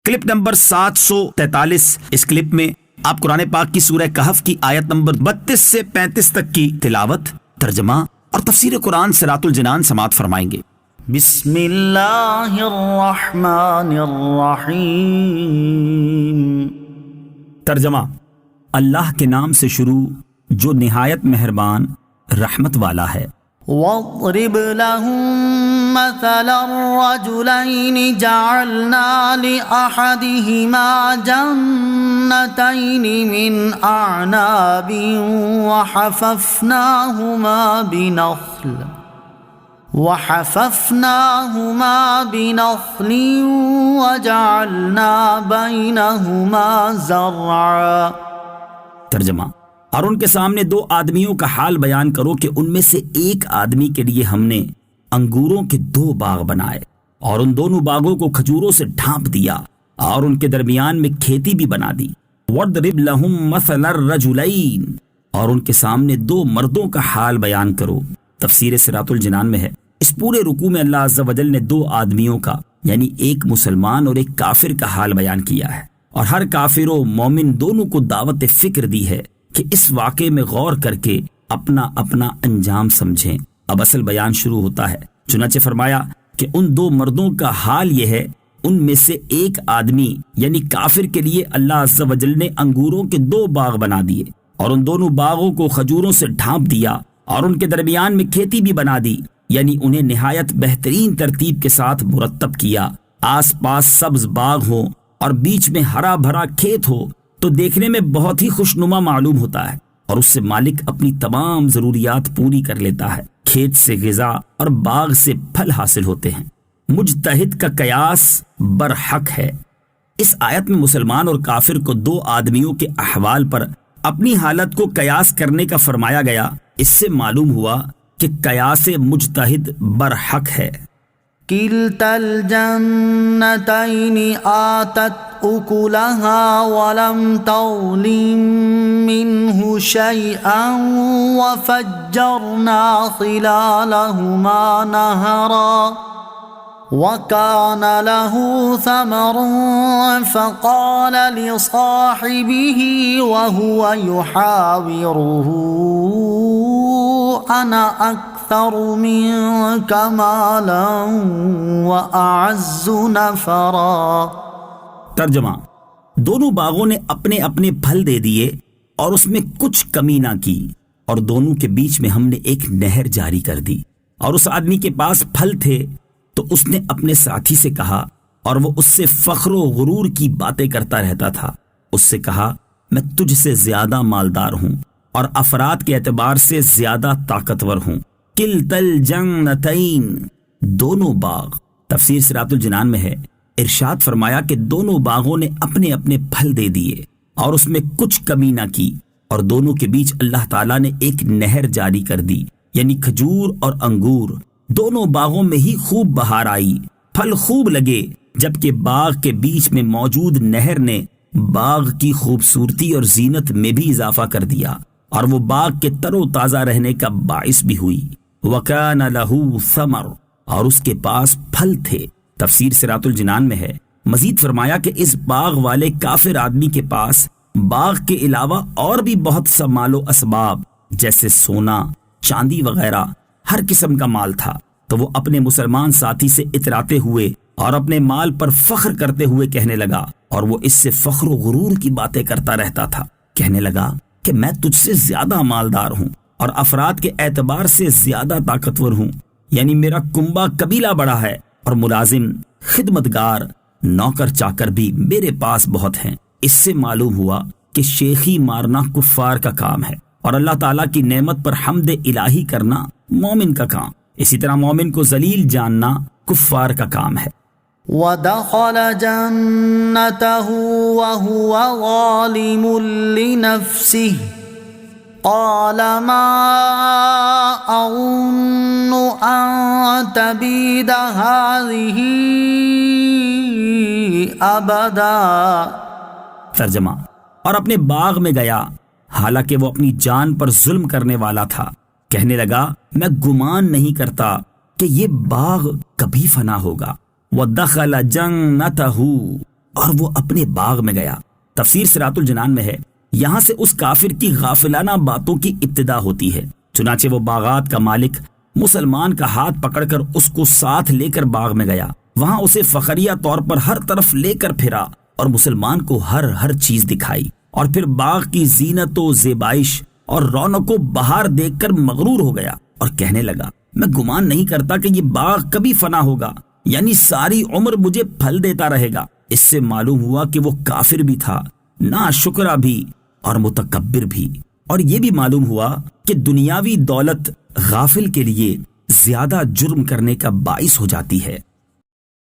Clip number 743۔ اس clip میں آپ قرآن پاک کی سورہ کہف کی آیت نمبر 32 سے 35 تک کی تلاوت، ترجمہ اور تفسیر قرآن صراط الجنان سماعت فرمائیں گے۔ بسم اللہ الرحمن الرحیم۔ ترجمہ: اللہ کے نام سے شروع جو نہایت مہربان رحمت والا ہے۔ وَاضْرِبْ لَهُم مَّثَلًا رَّجُلَيْنِ جَعَلْنَا لِأَحَدِهِمَا جَنَّتَيْنِ مِنْ أَعْنَابٍ وَحَفَفْنَاهُمَا بِنَخْلٍ وَجَعَلْنَا بَيْنَهُمَا زَرْعًا۔ ترجمہ: اور ان کے سامنے دو آدمیوں کا حال بیان کرو کہ ان میں سے ایک آدمی کے لیے ہم نے انگوروں کے 2 باغ بنائے اور ان دونوں باغوں کو کھجوروں سے ڈھانپ دیا اور ان کے درمیان میں کھیتی بھی بنا دی۔ وَاضْرِبْ لَهُم مَّثَلَ الرَّجُلَيْنِ، اور ان کے سامنے 2 مردوں کا حال بیان کرو۔ تفسیر صراط الجنان میں ہے، اس پورے رکوع میں اللہ عز و جل نے 2 آدمیوں کا یعنی ایک مسلمان اور ایک کافر کا حال بیان کیا ہے، اور ہر کافر و مومن دونوں کو دعوت فکر دی ہے کہ اس واقعے میں غور کر کے اپنا اپنا انجام سمجھیں۔ اب اصل بیان شروع ہوتا ہے۔ چنانچہ فرمایا کہ ان 2 مردوں کا حال یہ ہے، ان میں سے ایک آدمی یعنی کافر کے لیے اللہ عز و جل نے انگوروں کے 2 باغ بنا دیے اور ان دونوں باغوں کو کھجوروں سے ڈھانپ دیا اور ان کے درمیان میں کھیتی بھی بنا دی، یعنی انہیں نہایت بہترین ترتیب کے ساتھ مرتب کیا۔ آس پاس سبز باغ ہو اور بیچ میں ہرا بھرا کھیت ہو تو دیکھنے میں بہت ہی خوشنما معلوم ہوتا ہے، اور اس سے مالک اپنی تمام ضروریات پوری کر لیتا ہے۔ کھیت سے غذا اور باغ سے پھل حاصل ہوتے ہیں۔ مجتہد کا قیاس برحق ہے۔ اس آیت میں مسلمان اور کافر کو 2 آدمیوں کے احوال پر اپنی حالت کو قیاس کرنے کا فرمایا گیا۔ اس سے معلوم ہوا کہ قیاس مجتہد برحق ہے۔ كِلْتَا الْجَنَّتَيْنِ آتَتْ أُكُلَهَا وَلَمْ تَظْلِم مِّنْهُ شَيْئًا وَفَجَّرْنَا خِلَالَهُمَا نَهَرًا وَكَانَ لَهُ ثَمَرٌ فَقَالَ لِصَاحِبِهِ وَهُوَ يُحَاوِرُهُ أَنَا أَكْثَرُ مِنكَ مَالًا وَأَعَزُّ نَفَرًا۔ ترجمہ: دونوں باغوں نے اپنے اپنے پھل دے دیے اور اس میں کچھ کمی نہ کی، اور دونوں کے بیچ میں ہم نے ایک نہر جاری کر دی، اور اس آدمی کے پاس پھل تھے تو اس نے اپنے ساتھی سے کہا، اور وہ اس سے فخر و غرور کی باتیں کرتا رہتا تھا، اس سے کہا میں تجھ سے زیادہ مالدار ہوں اور افراد کے اعتبار سے زیادہ طاقتور ہوں۔ کلتا الجنتین، دونوں باغ۔ تفسیر صراط الجنان میں ہے، ارشاد فرمایا کہ دونوں باغوں نے اپنے اپنے پھل دے دیے اور اس میں کچھ کمی نہ کی، اور دونوں کے بیچ اللہ تعالیٰ نے ایک نہر جاری کر دی، یعنی کھجور اور انگور۔ دونوں باغوں میں ہی خوب بہار آئی، پھل خوب لگے، جبکہ باغ کے بیچ میں موجود نہر نے باغ کی خوبصورتی اور زینت میں بھی اضافہ کر دیا، اور وہ باغ کے تر و تازہ رہنے کا باعث بھی ہوئی۔ وَكَانَ لَهُ ثَمَرٌ، اور اس کے پاس پھل تھے۔ تفسیر صراط الجنان میں ہے، مزید فرمایا کہ اس باغ والے کافر آدمی کے پاس باغ کے علاوہ اور بھی بہت سا مال و اسباب جیسے سونا، چاندی وغیرہ ہر قسم کا مال تھا، تو وہ اپنے مسلمان ساتھی سے اتراتے ہوئے اور اپنے مال پر فخر کرتے ہوئے کہنے لگا، اور وہ اس سے فخر و غرور کی باتیں کرتا رہتا تھا، کہنے لگا کہ میں تجھ سے زیادہ مالدار ہوں اور افراد کے اعتبار سے زیادہ طاقتور ہوں، یعنی میرا کنبہ قبیلہ بڑا ہے اور ملازم، خدمتگار، نوکر چاکر بھی میرے پاس بہت ہیں۔ اس سے معلوم ہوا کہ شیخی مارنا کفار کا کام ہے اور اللہ تعالیٰ کی نعمت پر حمد الہی کرنا مومن کا کام، اسی طرح مومن کو ذلیل جاننا کفار کا کام ہے۔ وَدَخَلَ جَنَّتَهُ وَهُوَ ظَالِمٌ لِّنَفْسِهِ قَالَ مَا أَظُنُّ أَن تَبِيدَ هَٰذِهِ أَبَدًا۔ ترجمہ: اور اپنے باغ میں گیا حالانکہ وہ اپنی جان پر ظلم کرنے والا تھا، کہنے لگا میں گمان نہیں کرتا کہ یہ باغ کبھی فنا ہوگا۔ وَدَخَلَ جَنَّتَهُ، اور وہ اپنے باغ میں گیا۔ تفسیر صراط الجنان میں ہے، یہاں سے اس کافر کی غافلانہ باتوں کی ابتدا ہوتی ہے۔ چنانچہ وہ باغات کا مالک مسلمان کا ہاتھ پکڑ کر اس کو ساتھ لے کر باغ میں گیا، وہاں اسے فخریہ طور پر ہر طرف لے کر پھرا اور مسلمان کو ہر چیز دکھائی، اور پھر باغ کی زینت و زیبائش اور رونق و بہار دیکھ کر مغرور ہو گیا اور کہنے لگا، میں گمان نہیں کرتا کہ یہ باغ کبھی فنا ہوگا، یعنی ساری عمر مجھے پھل دیتا رہے گا۔ اس سے معلوم ہوا کہ وہ کافر بھی تھا، ناشکرا بھی اور متکبر بھی، اور یہ بھی معلوم ہوا کہ دنیاوی دولت غافل کے لیے زیادہ جرم کرنے کا باعث ہو جاتی ہے۔